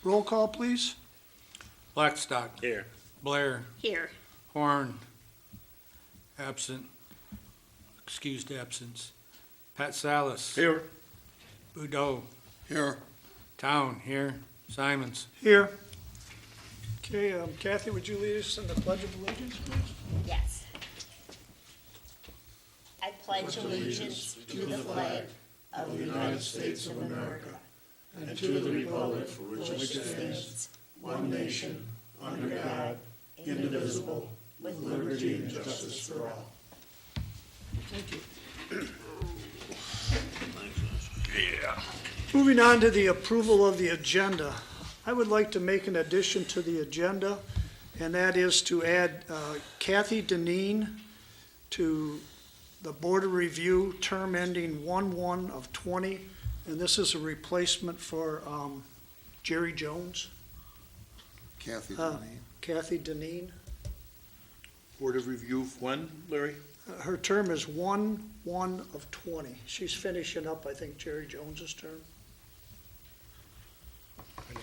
Roll call, please. Blackstock. Here. Blair. Here. Horn. Absent. Excused absence. Pat Salas. Here. Boudreaux. Here. Town. Here. Simons. Here. Okay, Kathy, would you lead us in the Pledge of Allegiance, please? Yes. I pledge allegiance to the flag of the United States of America and to the republic for which it stands, one nation, under God, indivisible, with liberty and justice for all. Thank you. Moving on to the approval of the agenda. I would like to make an addition to the agenda, and that is to add Kathy Deneen to the Board of Review, term ending 1/1/20, and this is a replacement for Jerry Jones. Kathy. Kathy Deneen. Board of Review, when, Larry? Her term is 1/1/20. She's finishing up, I think, Jerry Jones's term. Let me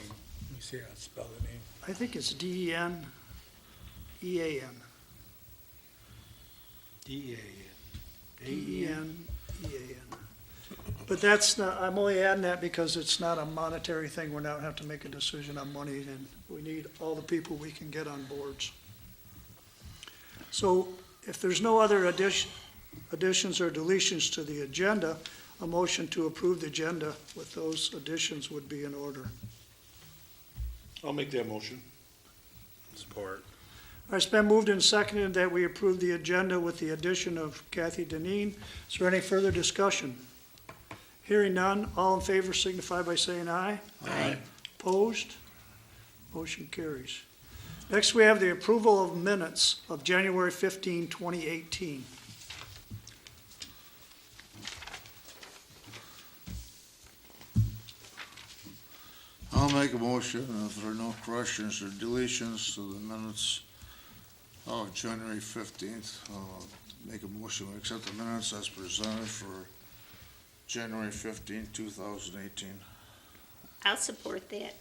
see how to spell the name. I think it's Deneean. Denean. But that's not, I'm only adding that because it's not a monetary thing. We're not have to make a decision on money, and we need all the people we can get on boards. So if there's no other additions or deletions to the agenda, a motion to approve the agenda with those additions would be in order. I'll make that motion. Support. All right, it's been moved and seconded that we approve the agenda with the addition of Kathy Deneen. Is there any further discussion? Hearing none, all in favor signify by saying aye. Aye. Opposed? Motion carries. Next, we have the approval of minutes of January 15, 2018. I'll make a motion if there are no corrections or deletions to the minutes of January 15th. I'll make a motion to accept the minutes as presented for January 15th, 2018. I'll support that.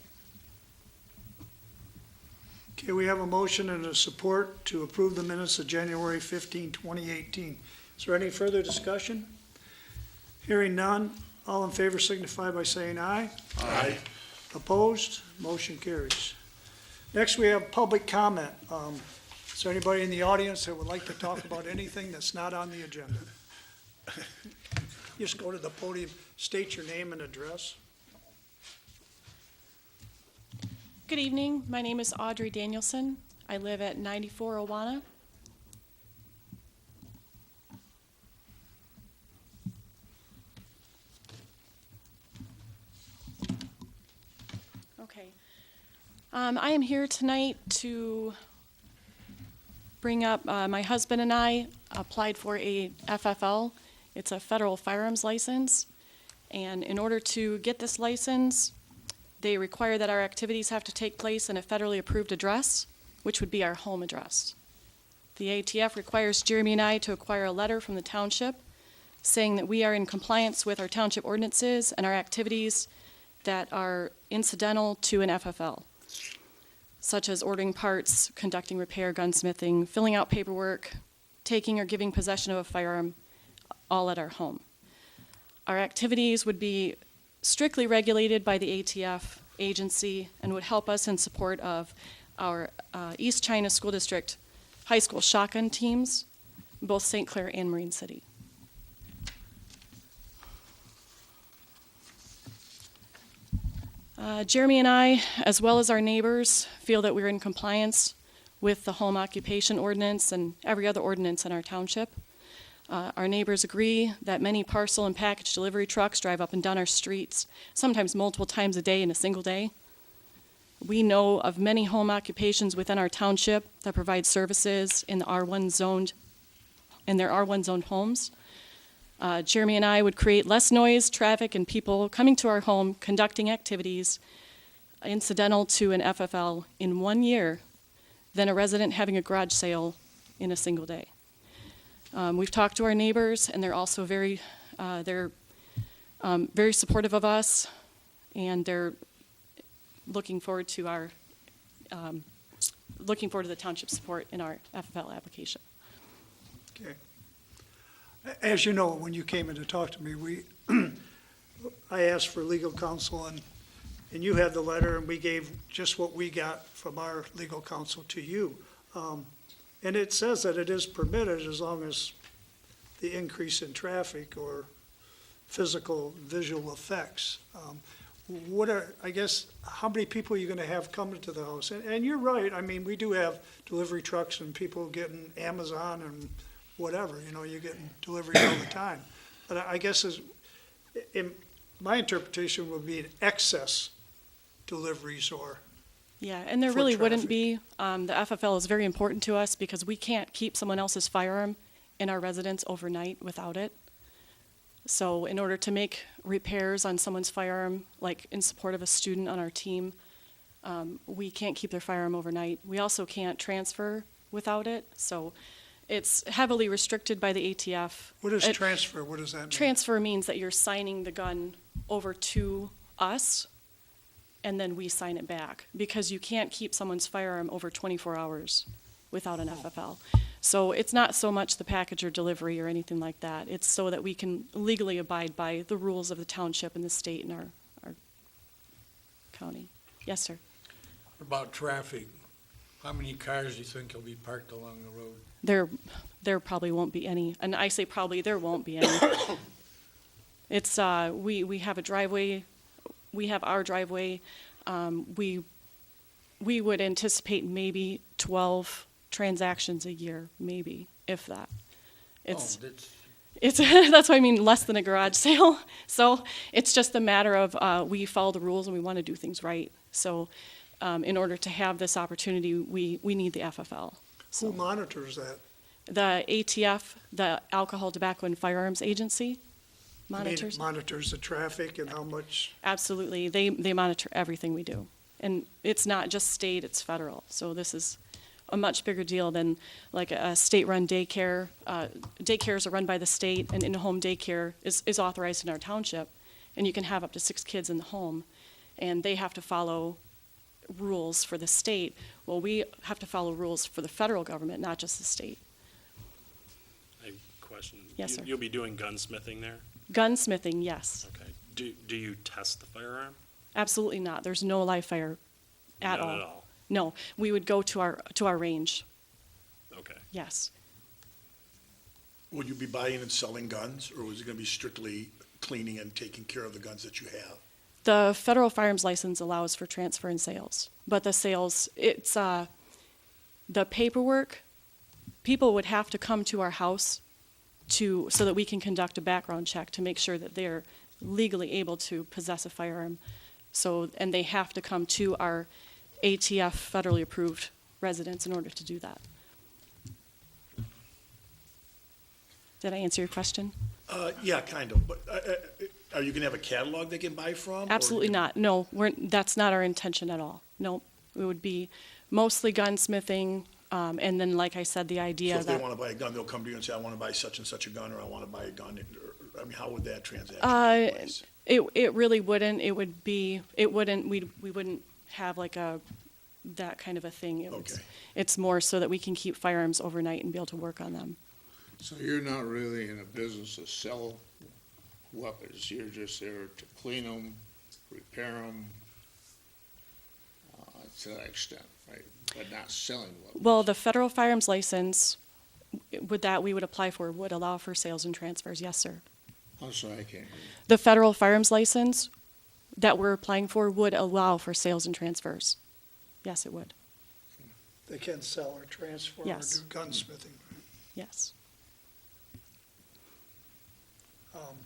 Okay, we have a motion and a support to approve the minutes of January 15, 2018. Is there any further discussion? Hearing none, all in favor signify by saying aye. Aye. Opposed? Motion carries. Next, we have public comment. Is there anybody in the audience that would like to talk about anything that's not on the agenda? Just go to the podium, state your name and address. Good evening. My name is Audrey Danielson. I live at 94 Owana. Okay. I am here tonight to bring up my husband and I applied for a FFL. It's a federal firearms license. And in order to get this license, they require that our activities have to take place in a federally approved address, which would be our home address. The ATF requires Jeremy and I to acquire a letter from the township saying that we are in compliance with our township ordinances and our activities that are incidental to an FFL, such as ordering parts, conducting repair, gunsmithing, filling out paperwork, taking or giving possession of a firearm, all at our home. Our activities would be strictly regulated by the ATF agency and would help us in support of our East China School District high school shotgun teams, both St. Clair and Marine City. Jeremy and I, as well as our neighbors, feel that we're in compliance with the home occupation ordinance and every other ordinance in our township. Our neighbors agree that many parcel and package delivery trucks drive up and down our streets, sometimes multiple times a day in a single day. We know of many home occupations within our township that provide services in the R1 zoned, in their R1 zoned homes. Jeremy and I would create less noise, traffic, and people coming to our home conducting activities incidental to an FFL in 1 year than a resident having a garage sale in a single day. We've talked to our neighbors, and they're also very supportive of us, and they're looking forward to the township support in our FFL application. Okay. As you know, when you came in to talk to me, I asked for legal counsel, and you had the letter, and we gave just what we got from our legal counsel to you. And it says that it is permitted as long as the increase in traffic or physical visual effects. How many people are you gonna have coming to the house? And you're right, I mean, we do have delivery trucks and people getting Amazon and whatever, you're getting deliveries all the time. But I guess my interpretation would be an excess deliveries or, Yeah, and there For really wouldn't traffic. be. The FFL is very important to us because we can't keep someone else's firearm in our residence overnight without it. So in order to make repairs on someone's firearm, like in support of a student on our team, we can't keep their firearm overnight. We also can't transfer without it, so it's heavily restricted by the ATF. what is It- transfer, what does that mean? Transfer means that you're signing the gun over to us, and then we sign it back, because you can't keep someone's firearm over 24 hours without an FFL. So it's not so much the package or delivery or anything like that. It's so that we can legally abide by the rules of the township and the state and our county. Yes, sir. About traffic, how many cars do you think will be parked along the road? There probably won't be any, and I say probably, there won't be any. It's, we have a driveway, we have our driveway. We would anticipate maybe 12 transactions a year, maybe, if that. It's, That's, that's what I mean, less than a garage sale. So it's just a matter of, we follow the rules and we want to do things right. So, in order to have this opportunity, we need the FFL. Who monitors that? The ATF, the Alcohol, Tobacco, and Firearms Agency, I mean, monitors. monitors the traffic and how much, Absolutely, they monitor everything we do. And it's not just state, it's federal. So this is a much bigger deal than like a state-run daycare. Daycares are run by the state, and in-home daycare is authorized in our township. And you can have up to 6 kids in the home, and they have to follow rules for the state. Well, we have to follow rules for the federal government, not just the state. I have a question. Yes, sir. You'll be doing gunsmithing there? Gunsmithing, yes. Okay. Do you test the firearm? Absolutely not. There's no live fire at Not all. at all? No, we would go to our range, Okay. yes. Will you be buying and selling guns, or is it gonna be strictly cleaning and taking care of the guns that you have? The federal firearms license allows for transfer and sales, but the sales, it's, the paperwork, people would have to come to our house so that we can conduct a background check to make sure that they're legally able to possess a firearm. So, and they have to come to our ATF federally approved residence in order to do that. Did I answer your question? Yeah, kind of, but, are you gonna have a catalog they can buy from? or Absolutely you- not. No, that's not our intention at all. No, it would be mostly gunsmithing, and then, like I said, the So idea if they that, wanna buy a gun, they'll come to you and say, I wanna buy such and such a gun, or I wanna buy a gun, or, I mean, how would that transaction take place? it really wouldn't, we wouldn't have like that kind of a thing. Okay. It's more so that we can keep firearms overnight and be able to work on them. So you're not really in a business to sell weapons, you're just there to clean them, repair them, to that extent, right? But not selling weapons. Well, the federal firearms license, we would apply for, would allow for sales and transfers, yes, sir. I'm sorry, I can't hear you. The federal firearms license that we're applying for would allow for sales and transfers. Yes, it would, they can sell or transfer or Yes. do gunsmithing. yes. Um,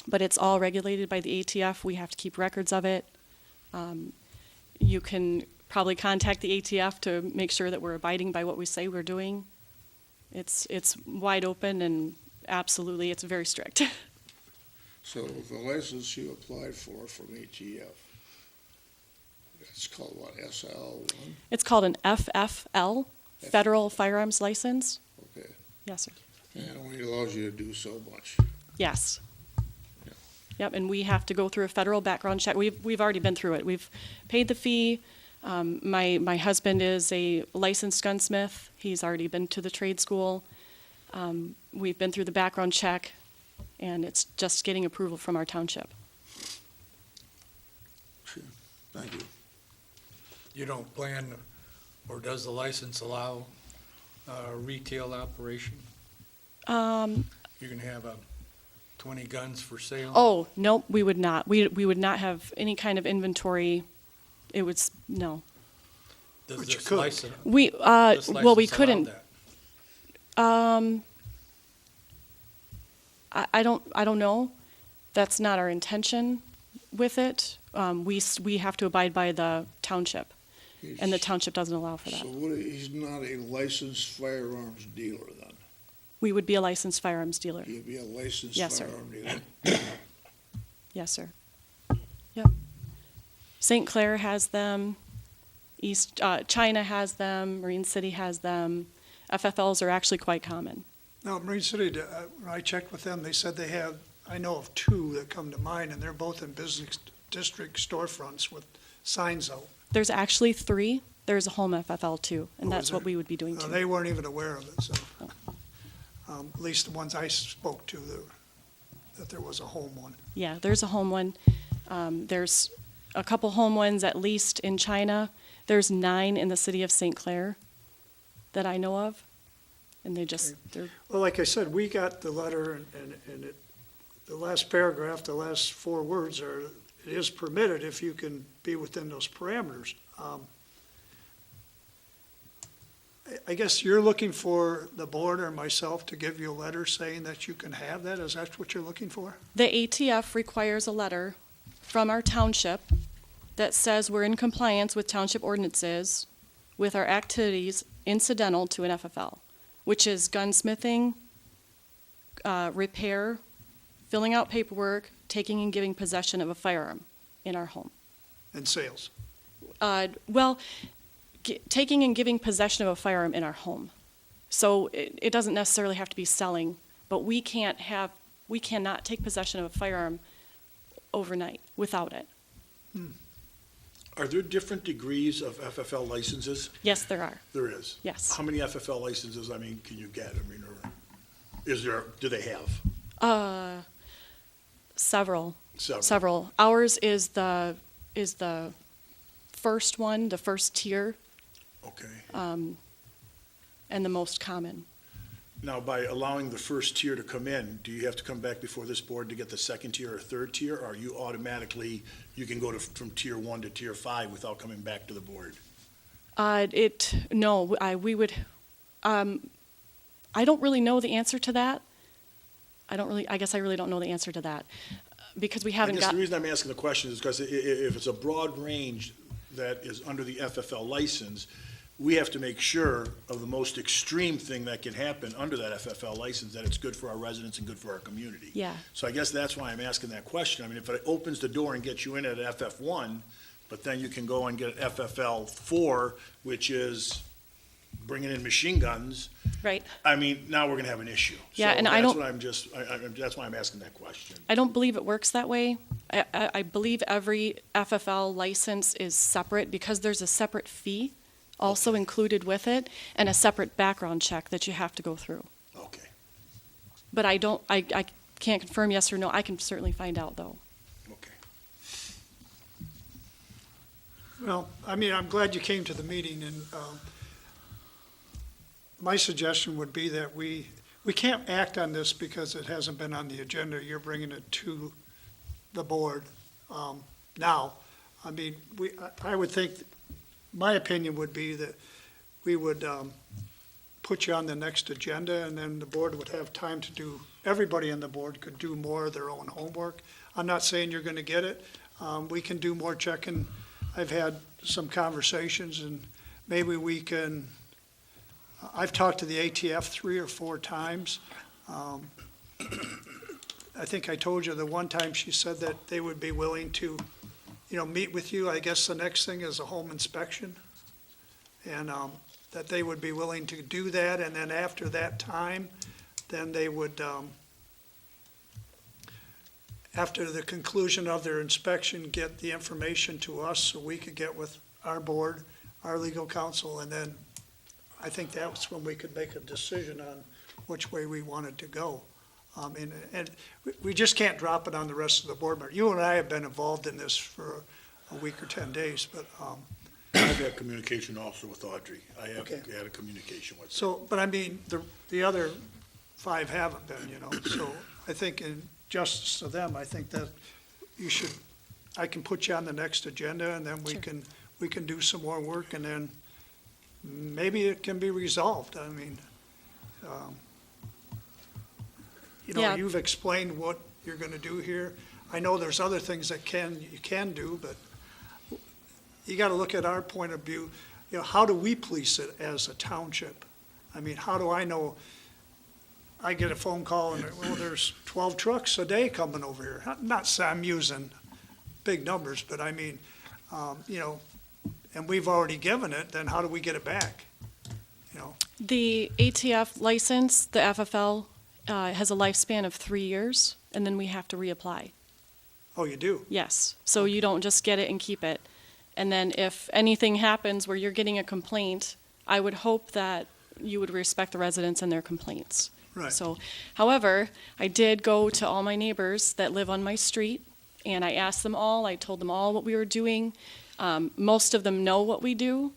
But it's all regulated by the ATF. We have to keep records of it. You can probably contact the ATF to make sure that we're abiding by what we say we're doing. It's wide open, and absolutely, it's very strict. So the license you applied for from ATF, it's called what, SL1? It's called an FFL, Federal Firearms License. Okay, Yes, sir. and it only allows you to do so much. Yes. Yep, and we have to go through a federal background check. We've already been through it. We've paid the fee. My husband is a licensed gunsmith. He's already been to the trade school. We've been through the background check, and it's just getting approval from our township. Thank you. You don't plan, or does the license allow retail operation? You're gonna have 20 guns for sale? Oh, nope, we would not. We would not have any kind of inventory. It would, no. Does But you this could. license, We, this well, we license allow couldn't, that? I don't know. That's not our intention with it. We have to abide by the township, and the township doesn't allow for that. So he's not a licensed firearms dealer then? We would be a licensed firearms dealer. He'd be a licensed Yes, sir. firearm dealer? Yes, sir. Yep. St. Clair has them. East China has them. Marine City has them. FFLs are actually quite common. Now, Marine City, when I checked with them, they said they have, I know of two that come to mind, and they're both in business district storefronts with signs out. There's actually 3. There's a home FFL too, and Oh, that's is what there? we would be doing too. They weren't even aware of it, so. At least the ones I spoke to, that there was a home one. Yeah, there's a home one. There's a couple home ones at least in China. There's 9 in the city of St. Clair that I know of. And they're, Well, like I said, we got the letter, and it, the last paragraph, the last 4 words are, it is permitted if you can be within those parameters. I guess you're looking for the board or myself to give you a letter saying that you can have that? Is that what you're looking for? the ATF requires a letter from our township that says we're in compliance with township ordinances with our activities incidental to an FFL, which is gunsmithing, repair, filling out paperwork, taking and giving possession of a firearm in our home. And sales? Well, taking and giving possession of a firearm in our home. So it doesn't necessarily have to be selling, but we cannot take possession of a firearm overnight without it. Are there different degrees of FFL licenses? Yes, there are. There is. Yes. How many FFL licenses, can you get? Or is there, do they have? Several. Several. Several. Ours is the first one, the first tier, Okay. and the most common. Now, by allowing the first tier to come in, do you have to come back before this board to get the second tier or third tier? Or are you automatically, you can go from tier 1 to tier 5 without coming back to the board? We would, I don't really know the answer to that. I guess I really don't know the answer to that, because we I haven't guess got. the reason I'm asking the question is because if it's a broad range that is under the FFL license, we have to make sure of the most extreme thing that can happen under that FFL license, that it's good for our residents and good for our community. Yeah. So I guess that's why I'm asking that question. I mean, if it opens the door and gets you in at FF1, but then you can go and get an FFL4, which is bringing in machine guns, Right. I mean, now we're gonna have an issue. Yeah, So and I don't- that's why I'm asking that question. I don't believe it works that way. I believe every FFL license is separate because there's a separate fee also included with it and a separate background check that you have to go through. Okay. But I can't confirm yes or no. I can certainly find out though. Okay. Well, I mean, I'm glad you came to the meeting, and my suggestion would be that we can't act on this because it hasn't been on the agenda. You're bringing it to the board now. I mean, I would think, my opinion would be that we would put you on the next agenda, and then the board would have time to do, everybody on the board could do more of their own homework. I'm not saying you're gonna get it. We can do more checking. I've had some conversations, and maybe we can, I've talked to the ATF 3 or 4 times. I think I told you the one time she said that they would be willing to, meet with you. I guess the next thing is a home inspection. And that they would be willing to do that, and then after that time, then they would after the conclusion of their inspection, get the information to us so we could get with our board, our legal counsel, and then I think that's when we could make a decision on which way we wanted to go. And we just can't drop it on the rest of the board member. You and I have been involved in this for a week or 10 days, but, I've had communication also with Audrey. I have Okay. had a communication with her. so, but I mean, the other 5 haven't been, you know, so I think in justice to them, I think that you should, I can put you on the next agenda, and then Sure. we can do some more work, and then maybe it can be resolved. I mean, you know, Yeah. you've explained what you're gonna do here. I know there's other things that you can do, but you gotta look at our point of view. You know, how do we police it as a township? I mean, how do I know? I get a phone call and, well, there's 12 trucks a day coming over here. Not saying I'm using big numbers, but I mean, you know, and we've already given it, then how do we get it back? You know, The ATF license, the FFL, has a lifespan of 3 years, and then we have to reapply. oh, you do? Yes, so you don't just get it and keep it. And then if anything happens where you're getting a complaint, I would hope that you would respect the residents and their complaints. Right. So, however, I did go to all my neighbors that live on my street, and I asked them all, I told them all what we were doing. Most of them know what we do,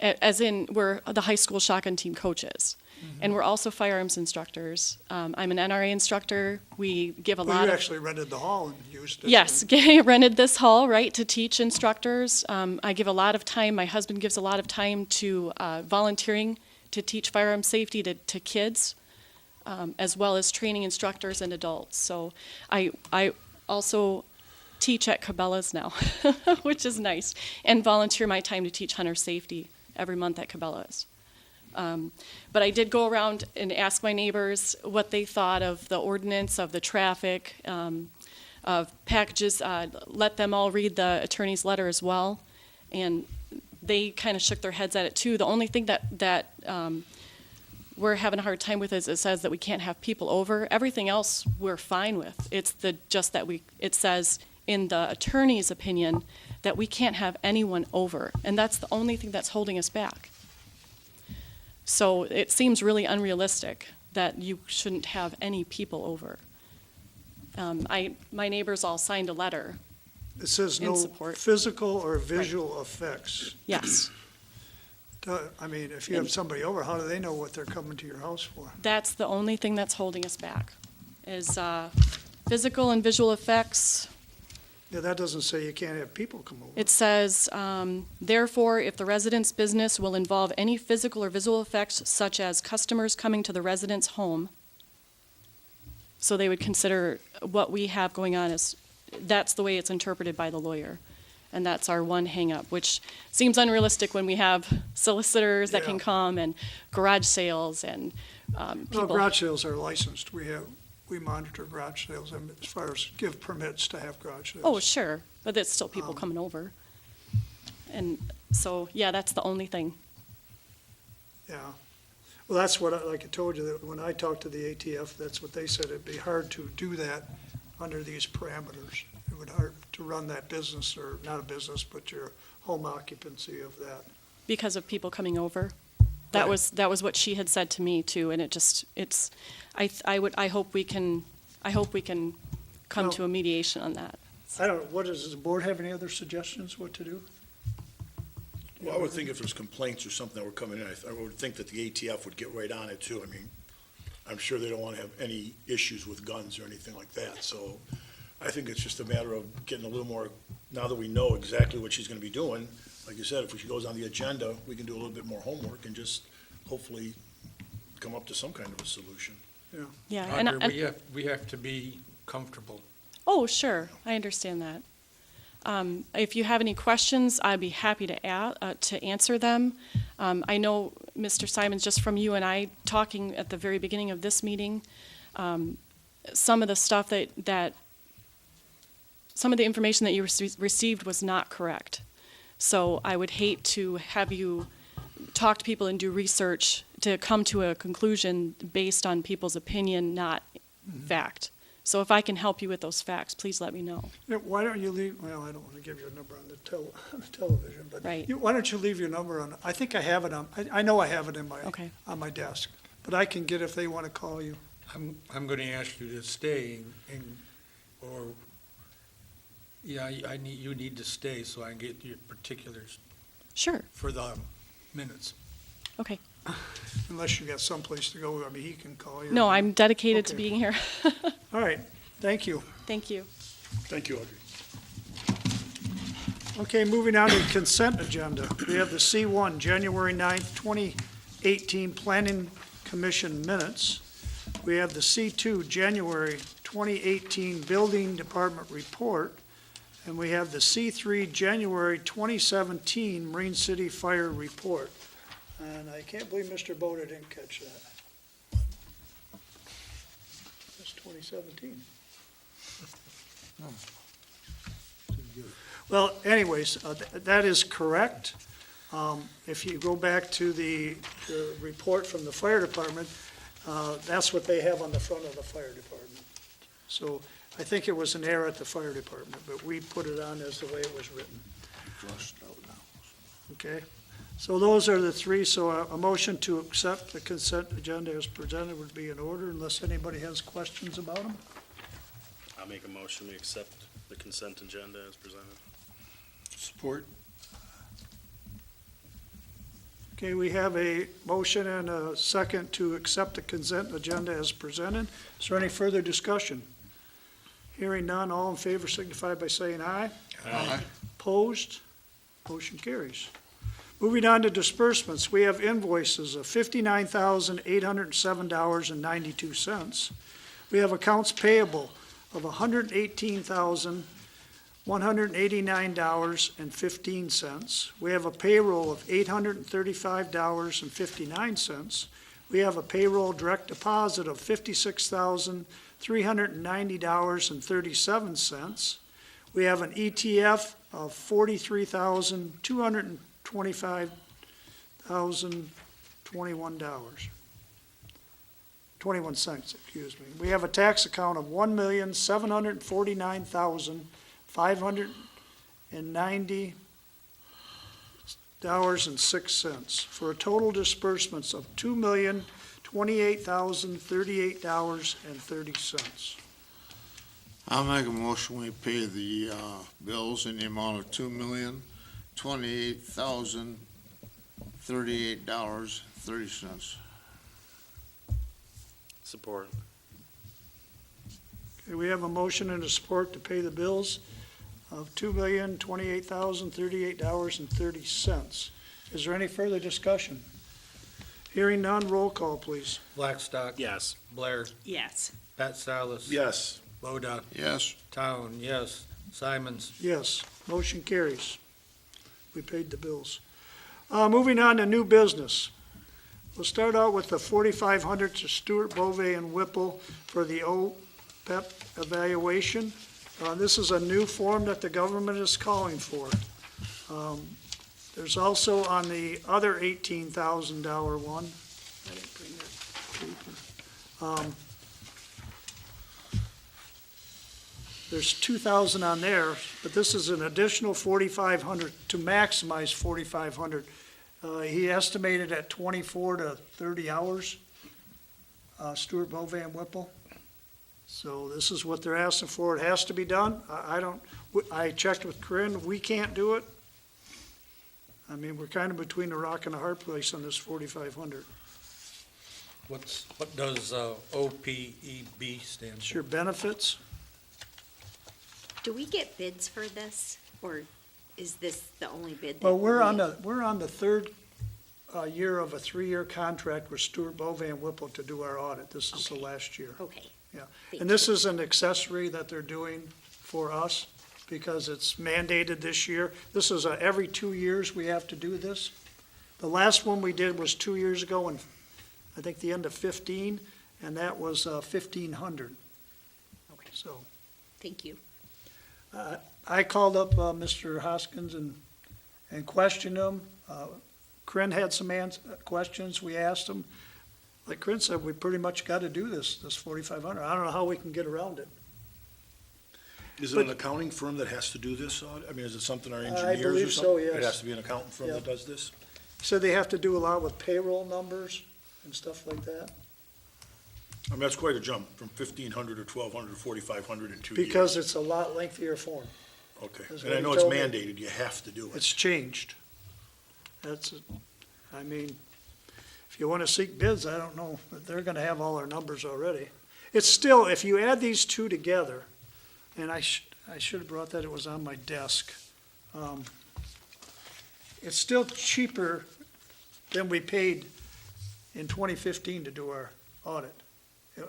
as in, we're the high school shotgun team coaches. And we're also firearms instructors. I'm an NRA instructor. We give a Well, lot you of... actually rented the hall and used it. Yes, rented this hall, right, to teach instructors. I give a lot of time, my husband gives a lot of time to volunteering to teach firearm safety to kids, as well as training instructors and adults. So I also teach at Cabela's now, which is nice, and volunteer my time to teach hunter safety every month at Cabela's. But I did go around and ask my neighbors what they thought of the ordinance, of the traffic, of packages, let them all read the attorney's letter as well. And they kind of shook their heads at it too. The only thing that we're having a hard time with is it says that we can't have people over. Everything else we're fine with. It's it says in the attorney's opinion that we can't have anyone over. And that's the only thing that's holding us back. So it seems really unrealistic that you shouldn't have any people over. My neighbors all signed a letter. It says in no support. physical or visual effects. Yes, I mean, if you have somebody over, how do they know what they're coming to your house for? that's the only thing that's holding us back, is physical and visual effects. Yeah, that doesn't say you can't have people come over. It says, therefore, if the resident's business will involve any physical or visual effects such as customers coming to the resident's home, so they would consider what we have going on as, that's the way it's interpreted by the lawyer. And that's our one hang-up, which seems unrealistic when we have solicitors that can Yeah. come and garage sales and Well, people. garage sales are licensed. We monitor garage sales as far as give permits to have garage sales. Oh, sure, but it's still people coming over. And so, yeah, that's the only thing. Yeah. Well, that's what, like I told you, that when I talked to the ATF, that's what they said. It'd be hard to do that under these parameters. It would hard to run that business, or not a business, but your home occupancy of that. Because of people coming over. That Right. was what she had said to me too, and I hope we can come Well- to a mediation on that. I don't, does the board have any other suggestions what to do? Well, I would think if there's complaints or something that were coming in, I would think that the ATF would get right on it too. I mean, I'm sure they don't want to have any issues with guns or anything like that. So I think it's just a matter of getting a little more, now that we know exactly what she's going to be doing, like you said, if she goes on the agenda, we can do a little bit more homework and just hopefully come up to some kind of a solution. Yeah, and Audrey, we have to be comfortable. oh, sure, I understand that. If you have any questions, I'd be happy to answer them. I know, Mr. Simons, just from you and I talking at the very beginning of this meeting, some of the stuff some of the information that you received was not correct. So I would hate to have you talk to people and do research to come to a conclusion based on people's opinion, not fact. So if I can help you with those facts, please let me know. Yeah, why don't you leave, well, I don't want to give you a number on the on the television, but. Right. Why don't you leave your number on, I think I have it on, I know I have it in my, Okay. on my desk, but I can get if they want to call you. I'm gonna ask you to stay or, yeah, you need to stay so I can get your particulars Sure, for the minutes. okay. Unless you got someplace to go, I mean, he can call you. No, I'm dedicated to Okay. being here. All right, thank you. Thank you. Thank you, Audrey. Okay, moving on to the consent agenda. We have the C1, January 9th, 2018 Planning Commission minutes. We have the C2, January 2018 Building Department report. And we have the C3, January 2017 Marine City Fire report. And I can't believe Mr. Boda didn't catch that. That's 2017. Well, anyways, that is correct. If you go back to the report from the fire department, that's what they have on the front of the fire department. So I think it was an error at the fire department, but we put it on as the way it was written. Crossed out now. Okay? So those are the three, so a motion to accept the consent agenda as presented would be in order unless anybody has questions about them. I'll make a motion, we accept the consent agenda as presented. Support? Okay, we have a motion and a second to accept the consent agenda as presented. Is there any further discussion? Hearing none, all in favor signify by saying aye. Aye. Opposed? Motion carries. Moving on to disbursements, we have invoices of $59,807.92. We have accounts payable of $118,189.15. We have a payroll of $835.59. We have a payroll direct deposit of $56,390.37. We have an ETF of $43,225,021, excuse me. We have a tax account of $1,749,590.06 for a total disbursements of $2,028,038.30. I'll make a motion, we pay the, bills in the amount of $2,028,038.30. Support. Okay, we have a motion and a support to pay the bills of $2,028,038.30. Is there any further discussion? Hearing none, roll call, please. Blackstock. Yes. Blair. Yes. Pat Salas. Yes. Boda. Yes. Town, yes. Simons. Yes, motion carries. We paid the bills. Moving on to new business. We'll start out with the 4,500 to Stewart, Bove, and Whipple for the OPEP evaluation. This is a new form that the government is calling for. There's also on the other $18,000 one. I didn't bring that paper. There's 2,000 on there, but this is an additional 4,500 to maximize 4,500. He estimated at 24 to 30 hours, Stewart, Bove, and Whipple. So this is what they're asking for. It has to be done. I checked with Corinne, we can't do it. I mean, we're kind of between a rock and a hard place on this 4,500. What does OPEB stand It's for? your benefits. Do we get bids for this, or is this the only bid that? Well, we're we- on the third year of a 3-year contract with Stewart, Bove, and Whipple to do our audit. This is the Okay. last year. Okay. Yeah. Thank And this you. is an accessory that they're doing for us because it's mandated this year. This is every 2 years we have to do this. The last one we did was 2 years ago, and I think the end of 15, and that was 1,500. Okay, So thank you. I called up Mr. Hoskins and questioned him. Corinne had some questions. We asked him. Like Corinne said, we pretty much got to do this 4,500. I don't know how we can get around it. Is it an accounting firm that has to do this audit? I mean, is it something our engineers or believe so, something? yes. It has to be an accountant firm that Yeah. does this? So they have to do a lot with payroll numbers and stuff like that? I mean, that's quite a jump from 1,500 or 1,200 to 4,500 in 2 years. Because it's a lot lengthier form. Okay, that's and what I he know it's told me. mandated, you have to do it. It's changed. I mean, if you want to seek bids, I don't know, but they're gonna have all our numbers already. It's still, if you add these two together, and I should have brought that, it was on my desk. It's still cheaper than we paid in 2015 to do our audit.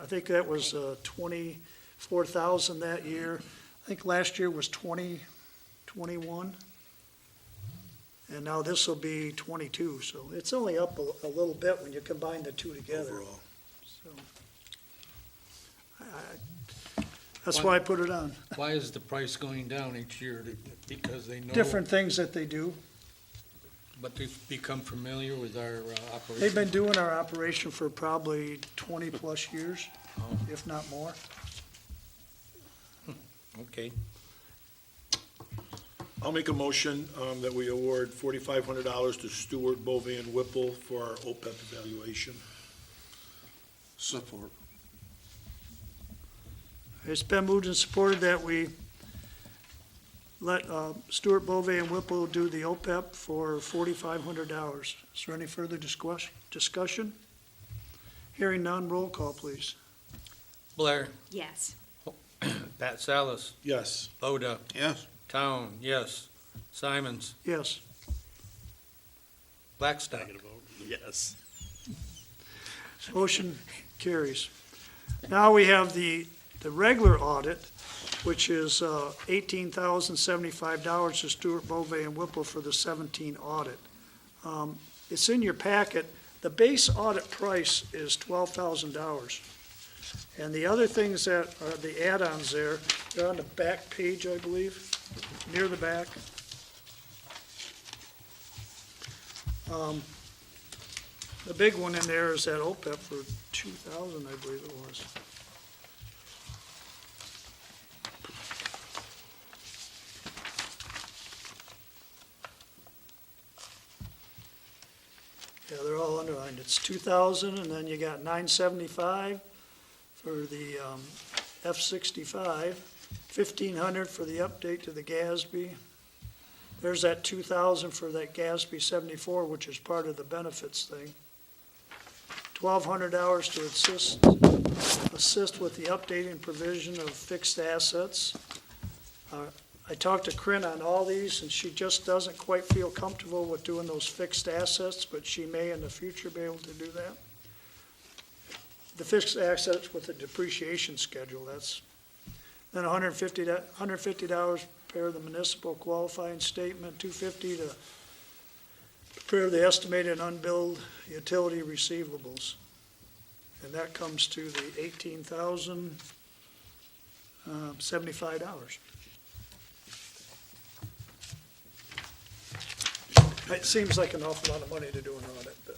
I think that was 24,000 that year. I think last year was 21. And now this will be 22, so it's only up a little bit when you combine the two together. Overall. So, that's why I put it on. Why is the price going down each year? Because they know. Different things that they do. But they've become familiar with our operation. They've been doing our operation for probably 20-plus years, if not more. Okay. I'll make a motion that we award $4,500 to Stewart, Bovee, and Whipple for our OPEB evaluation. Support. It's been moved and supported that we let Stewart, Bovee, and Whipple do the OPEP for $4,500. Is there any further discussion? Hearing none, roll call, please. Blair, Yes. Pat Salas, Yes. Loda, Yes. Town, yes. Simons, Yes. Blackstock. Negative vote? Yes. Motion carries. Now we have the regular audit, which is $18,075 to Stewart, Bovee, and Whipple for the 17 audit. It's in your packet. The base audit price is $12,000. And the other things that are the add-ons there, they're on the back page, I believe, near the back. The big one in there is that OPEP for 2,000, I believe it was. Yeah, they're all underlined. It's 2,000, and then you got 975 for the F-65, 1,500 for the update to the GASB. There's that 2,000 for that GASB 74, which is part of the benefits thing. $1,200 to assist with the updating provision of fixed assets. I talked to Corinne on all these, and she just doesn't quite feel comfortable with doing those fixed assets, but she may in the future be able to do that. The fixed assets with the depreciation schedule, that's then $150 prepare the municipal qualifying statement, $250 to prepare the estimated unbilled utility receivables. And that comes to the $18,075. It seems like an awful lot of money to do an audit, but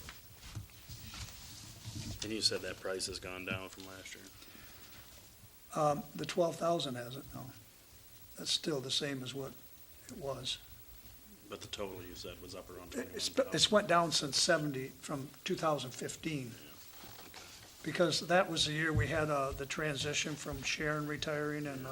And you said that price has gone down from last year? the 12,000 hasn't, no. That's still the same as what it was. But the total you said was up around It's 21,000. went down since 70, from 2015. Because that was the year we had the transition from Sharon retiring and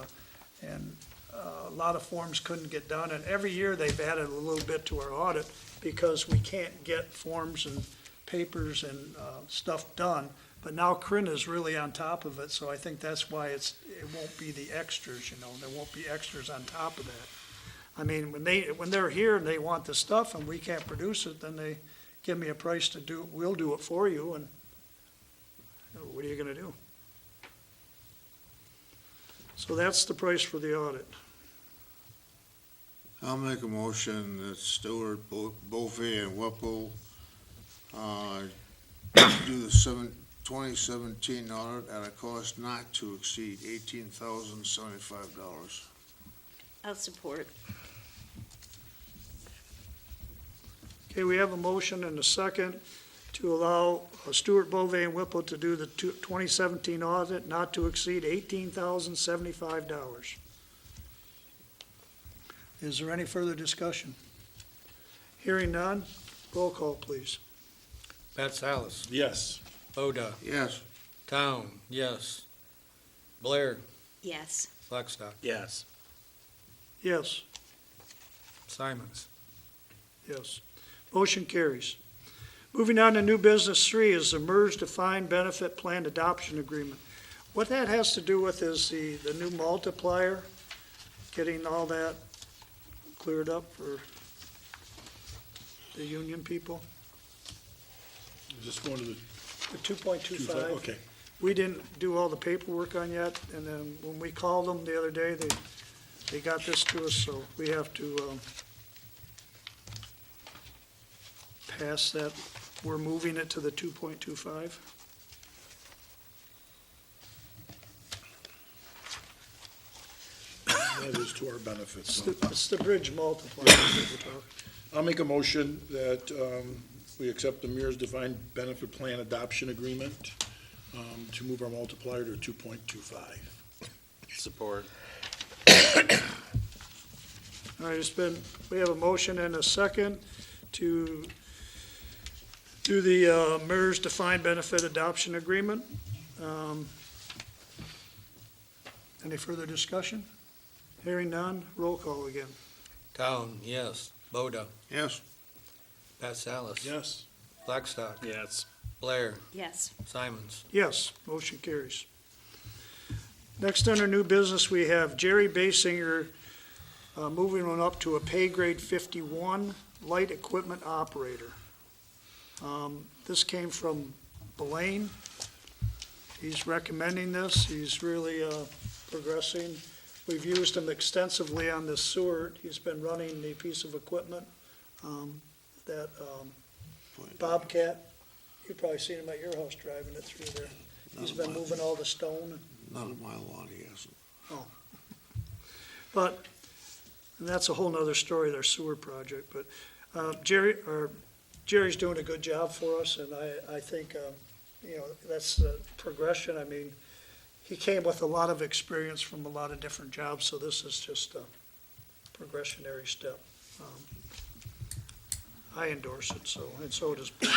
a lot of forms couldn't get done. And every year they've added a little bit to our audit because we can't get forms and papers and stuff done. But now Corinne is really on top of it, so I think that's why it won't be the extras, there won't be extras on top of that. I mean, when they're here and they want the stuff and we can't produce it, then they give me a price to do, we'll do it for you, and what are you gonna do? So that's the price for the audit. I'll make a motion that Stewart, Bovee, and Whipple, do the 2017 audit at a cost not to exceed $18,075. I'll support. Okay, we have a motion and a second to allow Stewart, Bovee, and Whipple to do the 2017 audit not to exceed $18,075. Is there any further discussion? Hearing none, roll call, please. Pat Salas, Yes. Boda, Yes. Town, yes. Blair, Yes. Blackstock, Yes. Yes, Simons. yes. Motion carries. Moving on to new business 3 is the MERS Defined Benefit Plan Adoption Agreement. What that has to do with is the new multiplier, getting all that cleared up for the union people. Is this going to the The 2.25. Okay. We didn't do all the paperwork on yet, and then when we called them the other day, they got this to us, so we have to pass that. We're moving it to the 2.25. That is to our benefits. so. It's the bridge multiplier that we're talking. I'll make a motion that we accept the MERS Defined Benefit Plan Adoption Agreement to move our multiplier to 2.25. Support. All right, we have a motion and a second to do the MERS Defined Benefit Adoption Agreement. Any further discussion? Hearing none, roll call again. Town, yes. Boda, Yes. Pat Salas. Yes. Blackstock, Yes. Blair, Yes. Simons. Yes, motion carries. Next, under new business, we have Jerry Basinger moving on up to a pay grade 51, light equipment operator. This came from Blaine. He's recommending this. He's really progressing. We've used him extensively on this sewer. He's been running the piece of equipment, that Bobcat. You've probably seen him at your house driving it through there. He's been moving all the stone. Not a mile lot, he hasn't. But, and that's a whole nother story, their sewer project, but Jerry's doing a good job for us, and I think, that's the progression. I mean, he came with a lot of experience from a lot of different jobs, so this is just a progressionary step. I endorse it, and so does Blaine.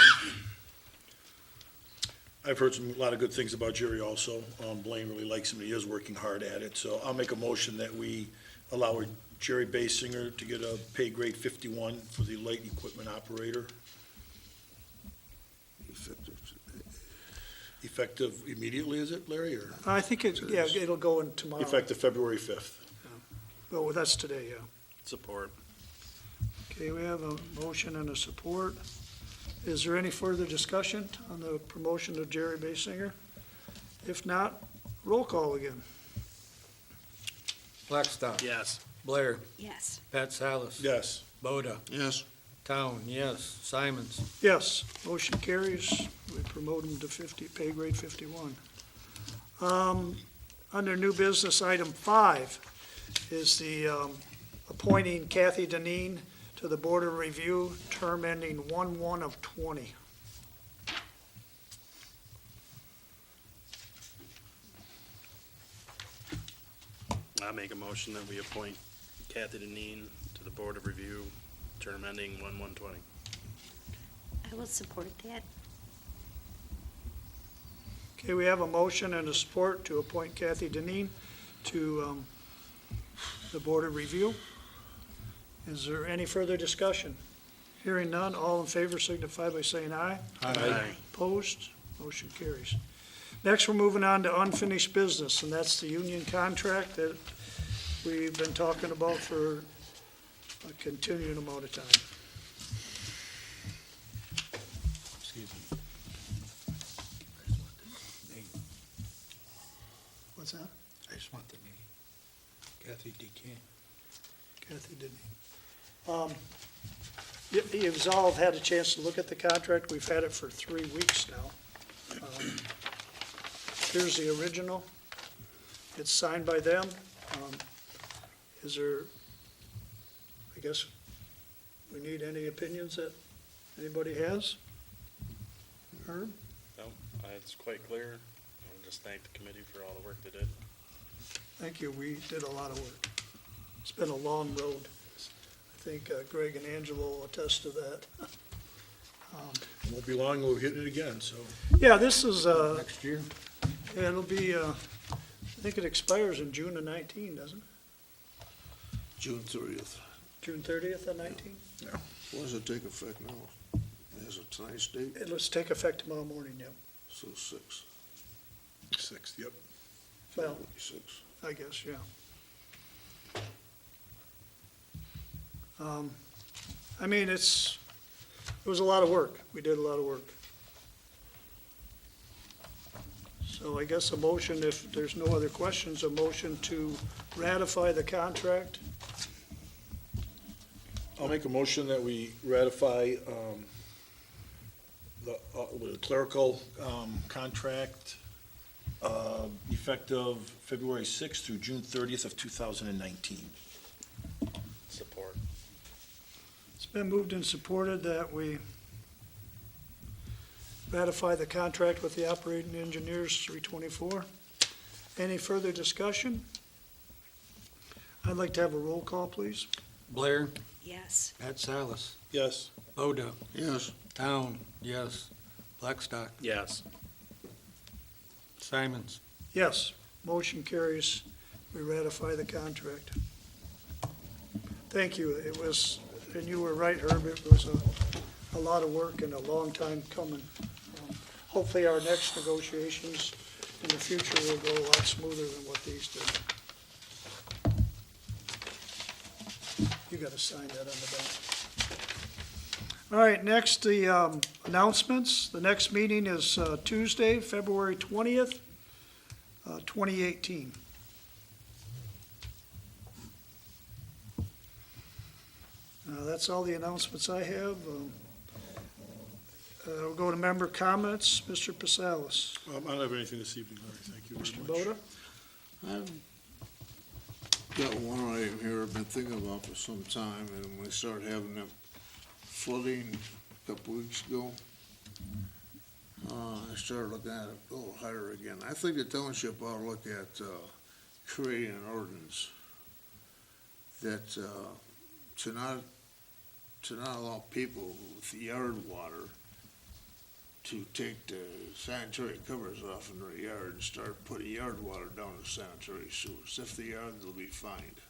I've heard a lot of good things about Jerry also. Blaine really likes him. He is working hard at it. So I'll make a motion that we allow Jerry Basinger to get a pay grade 51 for the light equipment operator, effective immediately, is it, Larry, or I think it'll go in tomorrow. effective February 5th? Oh, that's today, yeah. Support. Okay, we have a motion and a support. Is there any further discussion on the promotion of Jerry Basinger? If not, roll call again. Blackstock, Yes. Blair, Yes. Pat Salas. Yes. Boda, Yes. Town, yes. Simons. Yes, motion carries. We promote him to pay grade 51. Under new business, item 5 is the appointing Kathy Deneen to the Board of Review, term ending 1/1/20. I make a motion that we appoint Kathy Deneen to the Board of Review, term ending 1/1/20. I will support that. Okay, we have a motion and a support to appoint Kathy Deneen to the Board of Review. Is there any further discussion? Hearing none, all in favor signify by saying aye. Aye. Opposed? Motion carries. Next, we're moving on to unfinished business, and that's the union contract that we've been talking about for a continuing amount of time. Excuse me. What's that? I just want the name. Kathy DeCamp. Kathy Deneen. You've all had a chance to look at the contract. We've had it for 3 weeks now. Here's the original. It's signed by them. Is there, I guess, we need any opinions that anybody has? Herb? No, it's quite clear. I'll just thank the committee for all the work they did. Thank you. We did a lot of work. It's been a long road. think Greg and Angelo will attest to that. Won't be long, we'll hit it again, so. Yeah, this is, Next year? yeah, it'll be, I think it expires in June of 19, doesn't it? June 30th. June 30th of 19? When does it take effect now? Has a tonight's date, It'll take effect tomorrow morning, yeah. so 6. 6th, yep. Well, 6. I guess, yeah. I mean, it was a lot of work. We did a lot of work. So I guess a motion, if there's no other questions, a motion to ratify the contract. I'll make a motion that we ratify the clerical contract effective February 6th through June 30th of 2019. Support. It's been moved and supported that we ratify the contract with the operating engineers 324. Any further discussion? I'd like to have a roll call, please. Blair, Yes. Pat Salas, Yes. Boda, Yes. Town, yes. Blackstock, Yes. Simons. Yes, motion carries. We ratify the contract. Thank you. It was, and you were right, Herb, it was a lot of work and a long time coming. Hopefully our next negotiations in the future will go a lot smoother than what these did. You gotta sign that on the back. All right, next, the announcements. The next meeting is Tuesday, February 20th, 2018. That's all the announcements I have. We'll go to member comments. Mr. Pasalis. I don't have anything this evening, Larry, thank you Mr. very much. Boda? I've got one item here I've been thinking about for some time, and when we started having that flooding a couple weeks ago, I started looking at it a little higher again. I think the township ought to look at creating an ordinance that to not allow people with yard water to take the sanitary covers off in their yard and start putting yard water down the sanitary sewers. If they are, they'll be fined.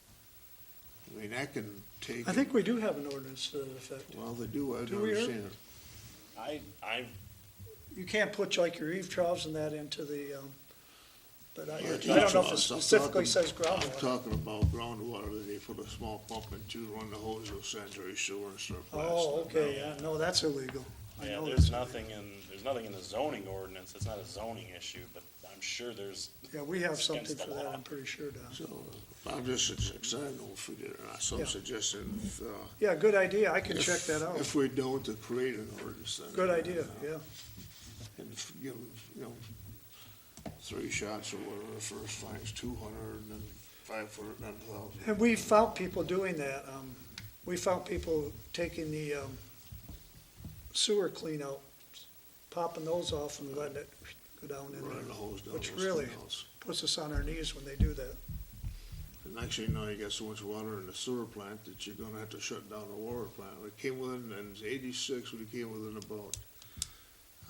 I mean, that can take. I think we do have an ordinance to that effect. Well, they do, I Do don't we, Herb? understand it. I You can't put like your eave troughs and that into the, but I Yeah, don't know if it troughs. I'm specifically talking- says I'm groundwater. talking about groundwater that they put a small pump into, run the hose of the sanitary sewer and start blasting Oh, it okay, down. yeah, no, that's illegal. I Yeah, know there's that's nothing in the zoning ordinance, it's not a zoning issue, but I'm sure there's, Yeah, we have It's something against for the that, law. I'm pretty sure, Don. So, I'm just excited, I don't know if we did or not, so Yeah. I'm suggesting, Yeah, good idea, I can check that out. if we don't, to create an ordinance then. Good idea, yeah. And give them, 3 shots or whatever, the first fine's 200, and then 500, then 1,000. And we found people doing that. We found people taking the sewer clean out, popping those off and letting it go down in Running the there. hose down. Which those really- canals. Puts us on our knees when they do that. And actually, now you got so much water in the sewer plant that you're gonna have to shut down the water plant. We came within, in '86, we came within about,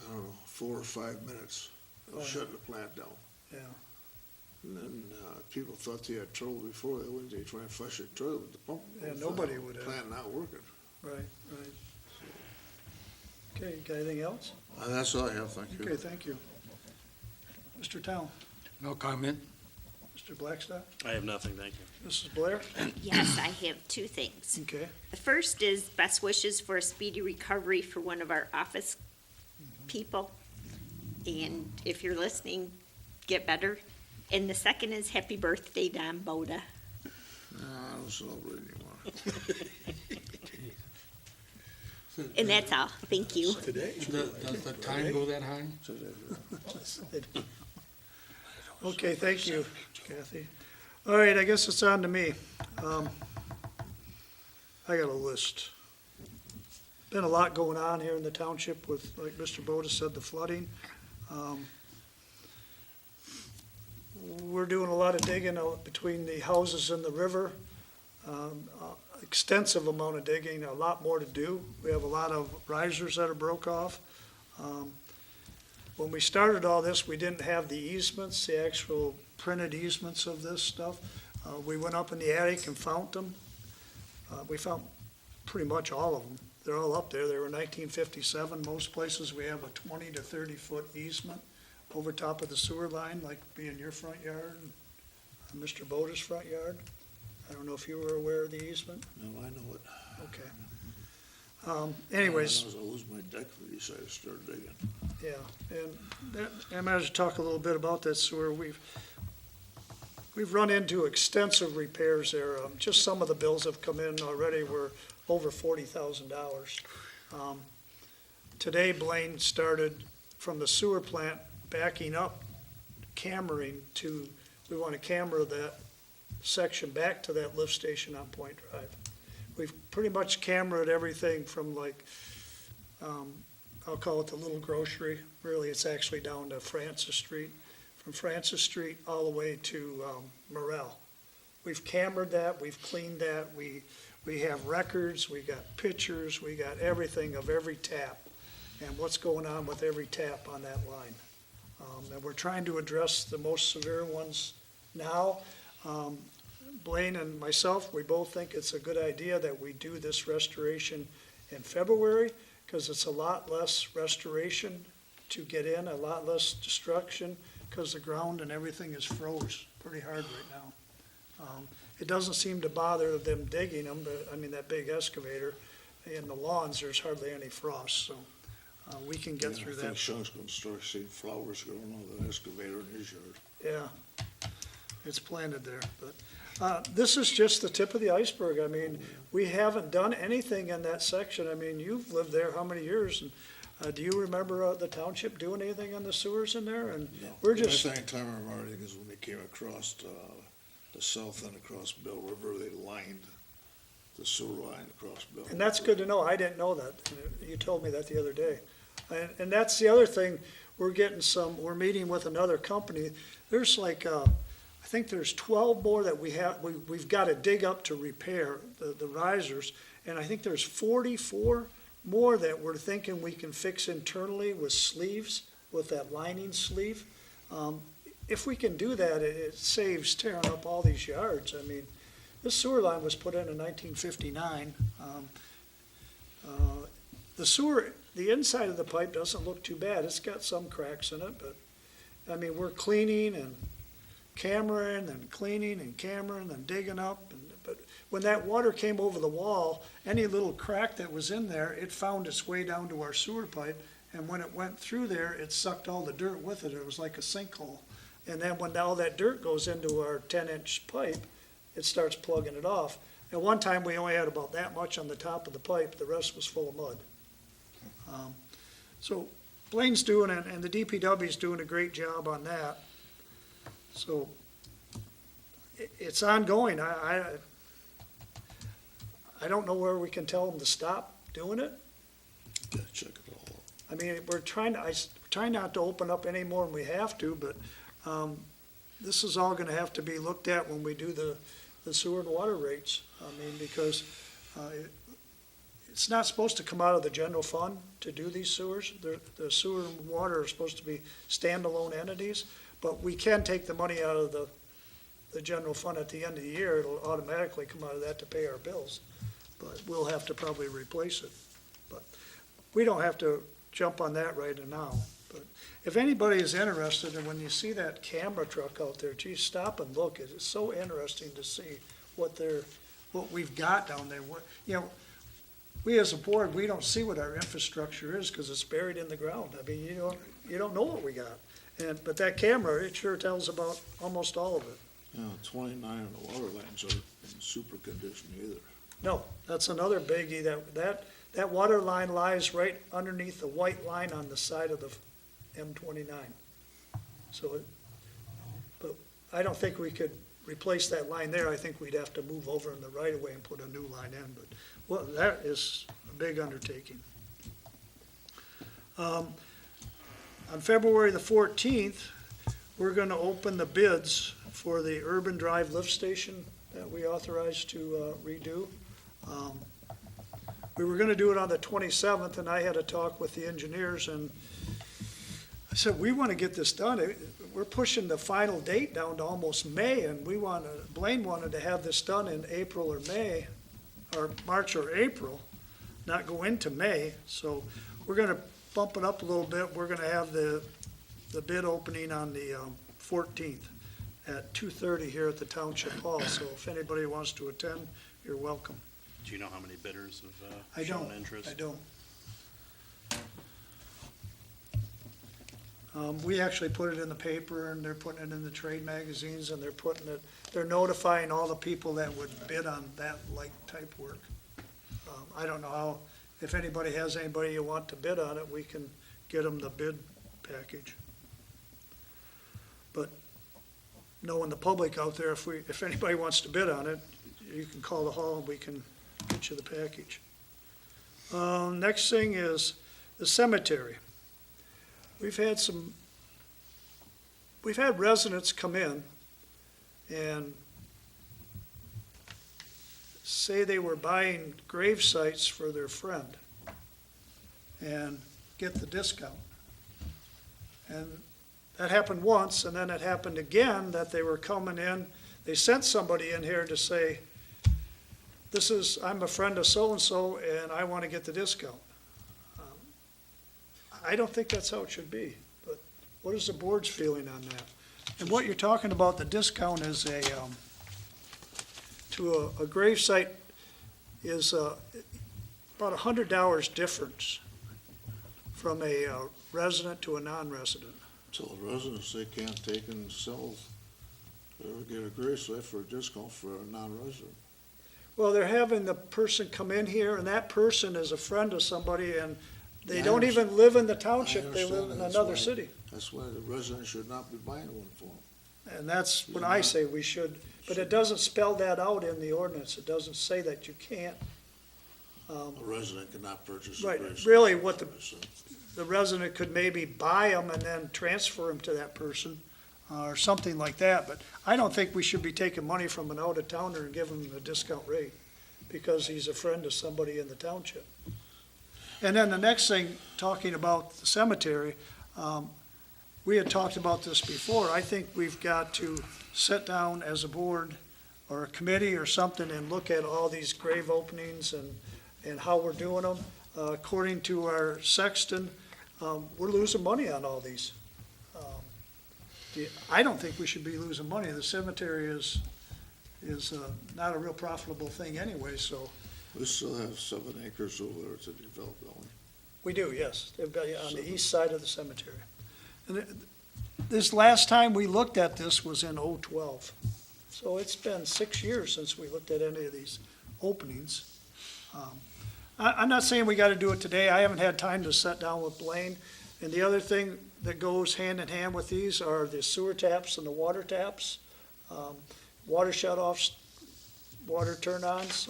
I don't know, 4 or 5 minutes Oh, of yeah. shutting the plant down. Yeah. And then, people thought they had trouble before, they went, they try and flush the toilet with the pump. Yeah, with, nobody would have. Plant not working. Right, right. Okay, got anything else? That's all I have, thank you. Okay, thank you. Mr. Town, No comment? Mr. Blackstock, I have nothing, thank you. Mrs. Blair? Yes, I have 2 things. Okay, The first is best wishes for a speedy recovery for one of our office people. And if you're listening, get better. And the second is happy birthday, Don Boda. No, I don't celebrate anymore. And that's all. Thank you. Today? Does the time go that high? okay, thank you, Kathy. All right, I guess it's on to me. I got a list. Been a lot going on here in the township with, like Mr. Boda said, the flooding. We're doing a lot of digging out between the houses and the river. extensive amount of digging, a lot more to do. We have a lot of risers that are broke off. When we started all this, we didn't have the easements, the actual printed easements of this stuff. We went up in the attic and found them. We found pretty much all of them. They're all up there. They were 1957. Most places we have a 20 to 30-foot easement over top of the sewer line, like being your front yard and Mr. Boda's front yard. I don't know if you were aware of the easement? No, I know it. Okay. Anyways, I lose my deck for these, I started digging. yeah, and I'm going to talk a little bit about that sewer. We've run into extensive repairs there. Just some of the bills have come in already were over $40,000. Today, Blaine started from the sewer plant backing up, cammering to, we want to camera that section back to that lift station on Point Drive. We've pretty much cameraed everything from like, I'll call it the little grocery. Really, it's actually down to Francis Street. From Francis Street all the way to Morel. We've cambered that, we've cleaned that, we have records, we got pictures, we got everything of every tap and what's going on with every tap on that line. And we're trying to address the most severe ones now. Blaine and myself, we both think it's a good idea that we do this restoration in February because it's a lot less restoration to get in, a lot less destruction, because the ground and everything is froze pretty hard right now. It doesn't seem to bother them digging them, but, I mean, that big excavator, in the lawns, there's hardly any frost, so we can get through I that. think Sean's gonna start seeing flowers growing on the excavator in his yard. Yeah, it's planted there, but this is just the tip of the iceberg. I mean, we haven't done anything in that section. I mean, you've lived there how many years? And do you remember the township doing anything on the sewers in there? And No. we're just, The only thing I remember is when they came across the south end across Bell River, they lined the sewer line across Bell. and that's River. good to know. I didn't know that. You told me that the other day. And that's the other thing. We're meeting with another company. There's like, I think there's 12 more that we've got to dig up to repair the risers. And I think there's 44 more that we're thinking we can fix internally with sleeves, with that lining sleeve. If we can do that, it saves tearing up all these yards. I mean, this sewer line was put in 1959. The inside of the pipe doesn't look too bad. It's got some cracks in it, but, I mean, we're cleaning and cameraing and cleaning and cameraing and digging up. But when that water came over the wall, any little crack that was in there, it found its way down to our sewer pipe. And when it went through there, it sucked all the dirt with it. It was like a sinkhole. And then when all that dirt goes into our 10-inch pipe, it starts plugging it off. At one time, we only had about that much on the top of the pipe. The rest was full of mud. So Blaine's doing it, and the DPW's doing a great job on that. So it's ongoing. I don't know where we can tell them to stop doing it. Gotta check it all out. I mean, we're trying not to open up any more than we have to, but this is all gonna have to be looked at when we do the sewer and water rates. I mean, because it's not supposed to come out of the general fund to do these sewers. The sewer and water are supposed to be standalone entities, but we can take the money out of the general fund at the end of the year. It'll automatically come out of that to pay our bills, but we'll have to probably replace it. But we don't have to jump on that right now. But if anybody is interested, and when you see that camera truck out there, geez, stop and look. It is so interesting to see what we've got down there. We as a board, we don't see what our infrastructure is because it's buried in the ground. I mean, you don't know what we got. But that camera, it sure tells about almost all of it. Yeah, 29 of the water lines aren't in super condition either. No, that's another biggie. That water line lies right underneath the white line on the side of the M29. But I don't think we could replace that line there. I think we'd have to move over in the right of way and put a new line in. But well, that is a big undertaking. On February the 14th, we're going to open the bids for the Urban Drive lift station that we authorized to redo. We were gonna do it on the 27th, and I had a talk with the engineers, and I said, we wanna get this done. We're pushing the final date down to almost May, and Blaine wanted to have this done in April or May, or March or April, not go into May. So we're gonna bump it up a little bit. We're gonna have the bid opening on the 14th at 2:30 here at the Township Hall. So if anybody wants to attend, you're welcome. Do you know how many bidders I have shown don't, interest? I don't. We actually put it in the paper, and they're putting it in the trade magazines, and they're notifying all the people that would bid on that like type work. I don't know if anybody has anybody you want to bid on it, we can get them the bid package. But knowing the public out there, if anybody wants to bid on it, you can call the hall and we can get you the package. Next thing is the cemetery. We've had residents come in and say they were buying grave sites for their friend and get the discount. And that happened once, and then it happened again that they were coming in, they sent somebody in here to say, I'm a friend of so-and-so, and I want to get the discount. I don't think that's how it should be, but what is the board's feeling on that? And what you're talking about, the discount is to a grave site is about $100 difference from a resident to a non-resident. So the residents, they can't take and sell, or get a grave site for a discount for a non-resident. Well, they're having the person come in here, and that person is a friend of somebody, and they I don't understand. even live in the township, they understand live in that. That's another why- city. That's why the resident should not be buying one for them. And that's what I say we should, but it doesn't spell that out in the ordinance. It doesn't say that you can't. A resident cannot purchase a Right, grave site. really what the resident could maybe buy them and then transfer them to that person, or something like that. But I don't think we should be taking money from an out-of-towner and giving him a discount rate because he's a friend of somebody in the township. And then the next thing, talking about the cemetery, we had talked about this before. I think we've got to sit down as a board or a committee or something and look at all these grave openings and how we're doing them. According to our sexton, we're losing money on all these. I don't think we should be losing money. The cemetery is not a real profitable thing anyway, so. We still have 7 acres over there to develop, don't we? We do, yes. They've got on the east side of the cemetery. And this last time we looked at this was in 2012. So it's been 6 years since we looked at any of these openings. I'm not saying we got to do it today. I haven't had time to sit down with Blaine. And the other thing that goes hand in hand with these are the sewer taps and the water taps, water shutoffs, water turn-ons.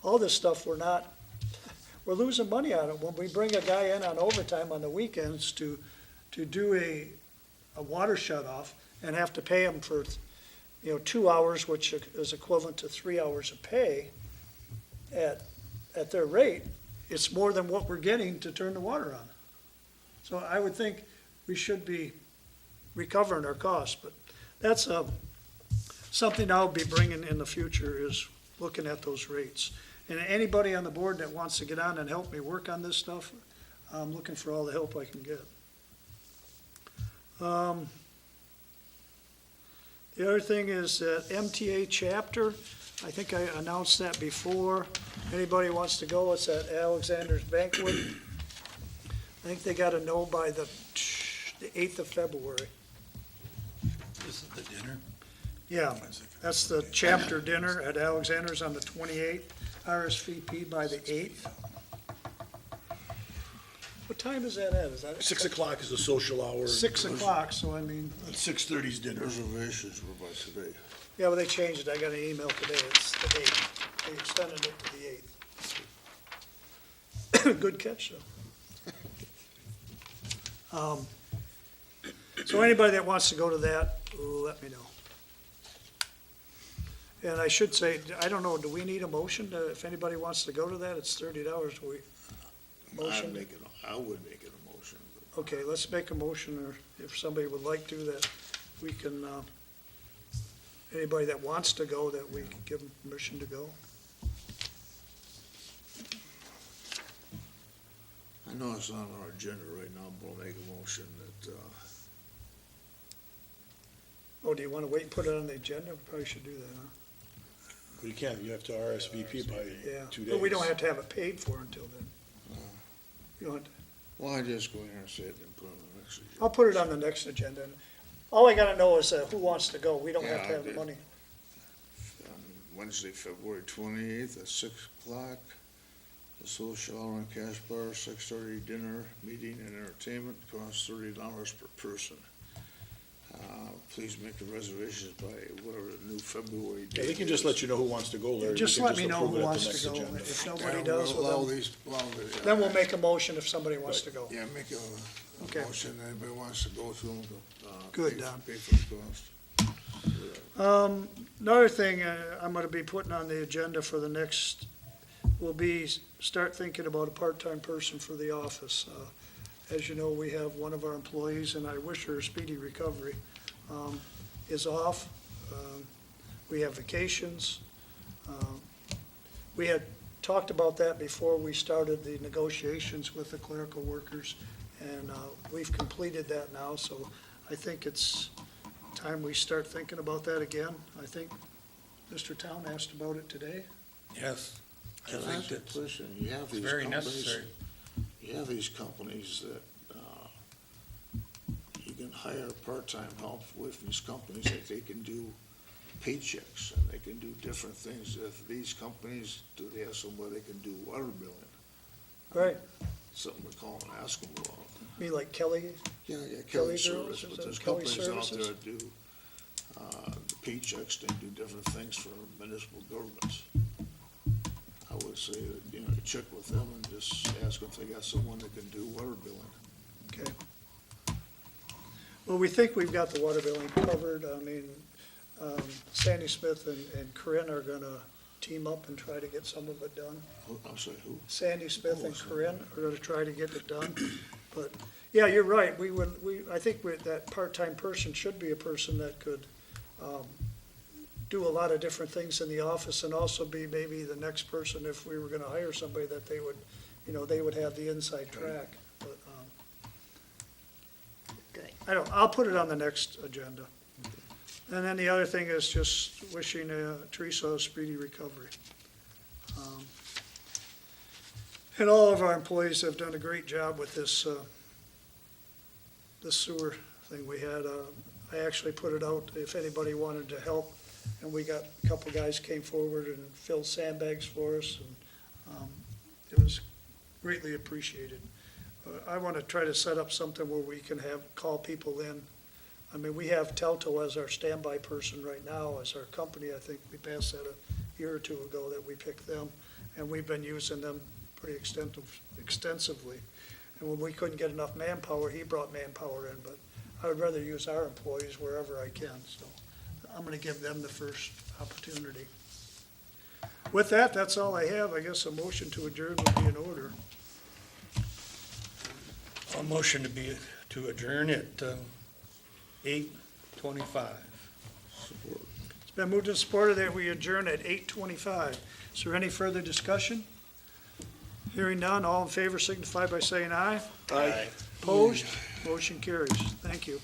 All this stuff we're losing money on it. When we bring a guy in on overtime on the weekends to do a water shut-off and have to pay him for, 2 hours, which is equivalent to 3 hours of pay at their rate, it's more than what we're getting to turn the water on. So I would think we should be recovering our costs, but that's something I'll be bringing in the future is looking at those rates. And anybody on the board that wants to get on and help me work on this stuff, I'm looking for all the help I can get. The other thing is that MTA chapter, I think I announced that before. Anybody wants to go, it's at Alexander's Banquet. I think they got to know by the 8th of February. This is the dinner? Yeah, that's the chapter dinner at Alexander's on the 28th, RSVP by the 8th. What time is that at? Is that 6 o'clock is the social hour. 6 o'clock, so I mean, 6:30 is dinner. Reservations were by today. yeah, but they changed it. I got an email today. It's the 8th. They extended it to the 8th. Good catch, though. So anybody that wants to go to that, let me know. And I should say, I don't know, do we need a motion to, if anybody wants to go to that, it's $30, motion? I would make it a motion. Okay, let's make a motion, or if somebody would like to, that we can, anybody that wants to go, that we can give them permission to go. I know it's not on our agenda right now, but I'll make a motion that, Oh, do you want to wait and put it on the agenda? We probably should do that, huh? You can't, you have to RSVP by Yeah, 2 days. but we don't have to have it paid for until then. You don't have to- well, I just go here and say it and put it on the next agenda. I'll put it on the next agenda. All I gotta know is who wants to go. We don't have to Yeah, have the money. On Wednesday, February 28th at 6 o'clock, the social hour and cash bar, 6:30 dinner, meeting and entertainment, costs $30 per person. Please make the reservations by whatever the new February Yeah, date we can just is. let you know who wants to go, Larry. We Just can let me know approve who it at the wants next to go. agenda. If nobody Yeah, does, we'll well, allow then, these, then we'll make a motion if somebody wants to go. Yeah, make a Okay. motion, anybody wants to go to them, Good, pay- Don. Pay for the cost. Another thing I'm gonna be putting on the agenda for the next, will be start thinking about a part-time person for the office. As you know, we have one of our employees, and I wish her a speedy recovery, is off. We have vacations. We had talked about that before we started the negotiations with the clerical workers, and we've completed that now, so I think it's time we start thinking about that again. I think Mr. Town asked about it today. Yes. I Can I think ask a that's question? You have these very companies, necessary. you have these companies that, you can hire part-time help with these companies that they can do paychecks and they can do different things. If these companies, do they have somebody that can do water billing? Right. Something to call and ask them about. Me like Kelly, Yeah, Kelly Kelly Girls, Service, is but it there's Kelly companies out there Services? that do, the paychecks, they do different things for municipal governments. I would say that, you know, check with them and just ask if they got someone that can do water billing. okay. Well, we think we've got the water billing covered. I mean, Sandy Smith and Corinne are gonna team up and try to get some of it done. I'm sorry, who? Sandy Smith and Corinne are gonna try to get it done. But, yeah, you're right, I think that part-time person should be a person that could, do a lot of different things in the office and also be maybe the next person, if we were gonna hire somebody, that they would, they would have the inside track. But, Good. I'll put it on the next agenda. And then the other thing is just wishing Teresa a speedy recovery. And all of our employees have done a great job with this, this sewer thing we had. I actually put it out if anybody wanted to help, and we got, a couple guys came forward and filled sandbags for us, and it was greatly appreciated. I want to try to set up something where we can call people in. I mean, we have Telto as our standby person right now, as our company. I think we passed that a year or two ago that we picked them, and we've been using them pretty extensively. And when we couldn't get enough manpower, he brought manpower in, but I would rather use our employees wherever I can, so I'm gonna give them the first opportunity. With that, that's all I have. I guess a motion to adjourn would be in order. A motion to adjourn at 8:25. It's been moved and supported that we adjourn at 8:25. Is there any further discussion? Hearing none, all in favor signify by saying aye. Aye. Opposed? Motion carries. Thank you.